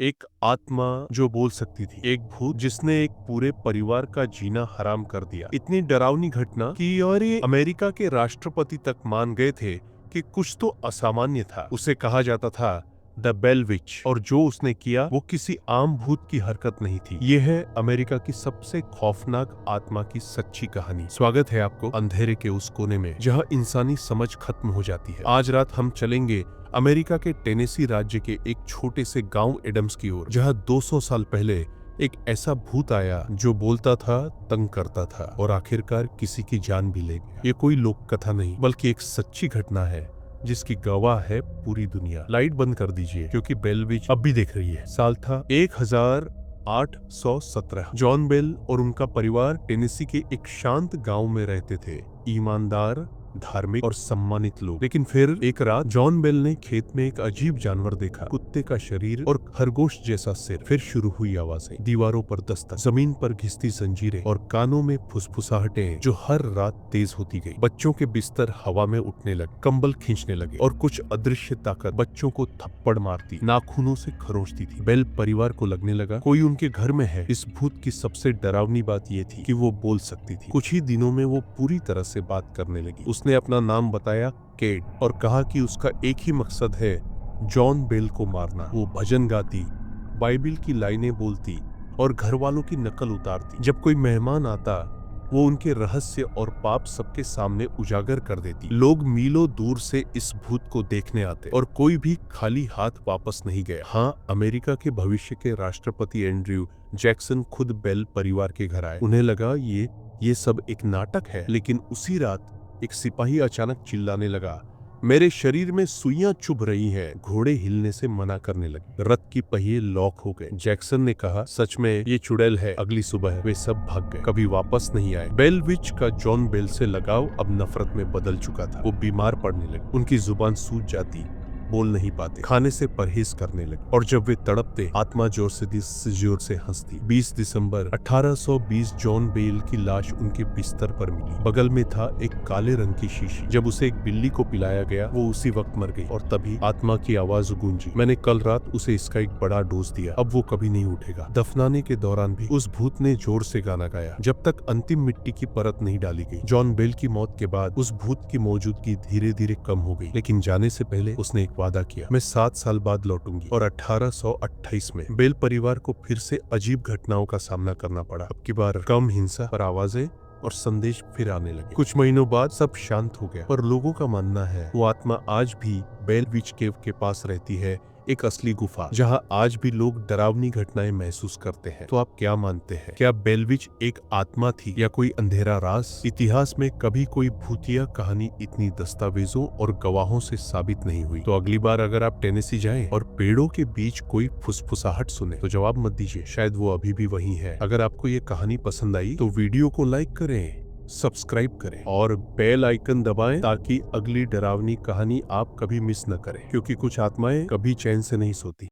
एक आत्मा जो बोल सकती थी, एक भूत जिसने एक पूरे परिवार का जीना हराम कर दिया। इतनी डरावनी घटना कि और ये अमेरिका के राष्ट्रपति तक मान गए थे कि कुछ तो असामान्य था। उसे कहा जाता था द बेल विच, और जो उसने किया वो किसी आम भूत की हरकत नहीं थी। ये है अमेरिका की सबसे खौफनाक आत्मा की सच्ची कहानी। स्वागत है आपको अंधेरे के उस कोने में जहाँ इंसानी समझ खत्म हो जाती है। आज रात हम चलेंगे अमेरिका के टेनेसी राज्य के एक छोटे से गांव एडम्स की ओर, जहां 200 साल पहले एक ऐसा भूत आया जो बोलता था, तंग करता था और आखिरकार किसी की जान भी ले गया। ये कोई लोक कथा नहीं बल्कि एक सच्ची घटना है जिसकी गवाह है पूरी दुनिया। लाइट बंद कर दीजिए क्योंकि बेल विच अब भी देख रही है। साल था 1817। जॉन बेल और उनका परिवार टेनेसी के एक शांत गांव में रहते थे। ईमानदार, धार्मिक और सम्मानित लोग। लेकिन फिर एक रात जॉन बेल ने खेत में एक अजीब जानवर देखा। कुत्ते का शरीर और खरगोश जैसा सिर। फिर शुरू हुई आवाजें, दीवारों पर दस्तक, जमीन पर घिसती जंजीरें और कानों में फुसफुसाहटें जो हर रात तेज होती गई। बच्चों के बिस्तर हवा में उठने लगे, कंबल खींचने लगे और कुछ अदृश्य ताकत बच्चों को थप्पड़ मारती, नाखूनों से खरोंचती थी। बेल परिवार को लगने लगा कोई उनके घर में है। इस भूत की सबसे डरावनी बात यह थी कि वो बोल सकती थी। कुछ ही दिनों में वो पूरी तरह से बात करने लगी। उसने अपना नाम बताया, केट, और कहा कि उसका एक ही मकसद है, जॉन बेल को मारना। वो भजन गाती, बाइबिल की लाइनें बोलती और घर वालों की नकल उतारती। जब कोई मेहमान आता वो उनके रहस्य और पाप सबके सामने उजागर कर देती। लोग मीलों दूर से इस भूत को देखने आते और कोई भी खाली हाथ वापस नहीं गया। हाँ, अमेरिका के भविष्य के राष्ट्रपति एंड्रयू जैक्सन खुद बेल परिवार के घर आए। उन्हें लगा ये सब एक नाटक है। लेकिन उसी रात एक सिपाही अचानक चिल्लाने लगा, मेरे शरीर में सुइयां चुभ रही हैं। घोड़े हिलने से मना करने लगे। रथ की पहिए लॉक हो गए। जैक्सन ने कहा, सच में ये चुड़ैल है। अगली सुबह वे सब भाग गए, कभी वापस नहीं आए। बेल विच का जॉन बेल से लगाव अब नफरत में बदल चुका था। वो बीमार पड़ने लगे, उनकी जुबान सूज जाती, बोल नहीं पाते, खाने से परहेज करने लगे और जब वे तड़पते आत्मा जोर से हंसती। 20 दिसंबर 1820 जॉन बेल की लाश उनके बिस्तर पर मिली। बगल में था एक काले रंग की शीशी। जब उसे एक बिल्ली को पिलाया गया वो उसी वक्त मर गई। और तभी आत्मा की आवाज गूंजी, मैंने कल रात उसे इसका एक बड़ा डोज दिया, अब वो कभी नहीं उठेगा। दफनाने के दौरान भी उस भूत ने जोर से गाना गाया जब तक अंतिम मिट्टी की परत नहीं डाली गई। जॉन बेल की मौत के बाद उस भूत की मौजूदगी धीरे धीरे कम हो गई, लेकिन जाने से पहले उसने एक वादा किया, मैं 7 साल बाद लौटूंगी। और 1828 में बेल परिवार को फिर से अजीब घटनाओं का सामना करना पड़ा। अब की बार कम हिंसा पर आवाजें और संदेश फिर आने लगे। कुछ महीनों बाद सब शांत हो गया, पर लोगों का मानना है वो आत्मा आज भी बेल विच केव के पास रहती है, एक असली गुफा जहां आज भी लोग डरावनी घटनाएं महसूस करते हैं। तो आप क्या मानते हैं? क्या बेल विच एक आत्मा थी या कोई अंधेरा राज? इतिहास में कभी कोई भूतिया कहानी इतनी दस्तावेजों और गवाहों से साबित नहीं हुई। तो अगली बार अगर आप टेनेसी जाएं और पेड़ों के बीच कोई फुसफुसाहट सुने तो जवाब मत दीजिए, शायद वो अभी भी वहीं है। अगर आपको ये कहानी पसंद आई तो वीडियो को लाइक करें, सब्सक्राइब करें और बेल आइकन दबाएं ताकि अगली डरावनी कहानी आप कभी मिस न करें, क्योंकि कुछ आत्माएं कभी चैन से नहीं सोती।